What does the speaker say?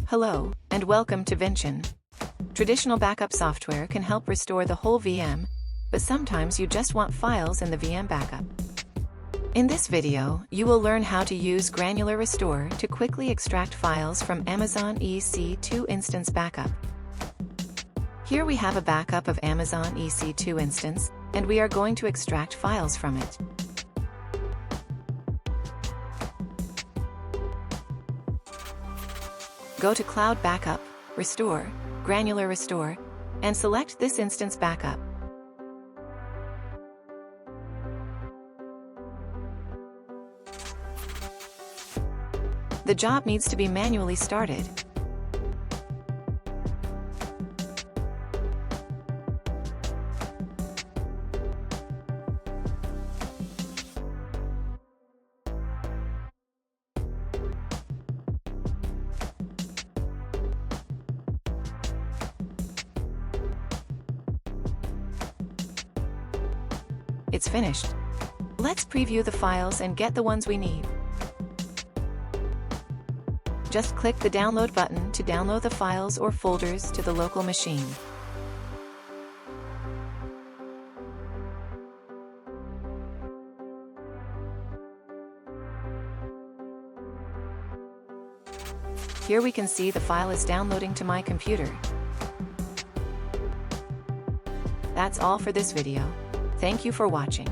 Hello, and welcome to Vinchin. Traditional backup software can help restore the whole VM, but sometimes you just want files in the VM backup. In this video, you will learn how to use Granular Restore to quickly extract files from Amazon EC2 instance backup. Here we have a backup of Amazon EC2 instance, and we are going to extract files from it. Go to Cloud Backup, Restore, Granular Restore, and select this instance backup. The job needs to be manually started. It's finished. Let's preview the files and get the ones we need. Just click the download button to download the files or folders to the local machine. Here we can see the file is downloading to my computer. That's all for this video. Thank you for watching.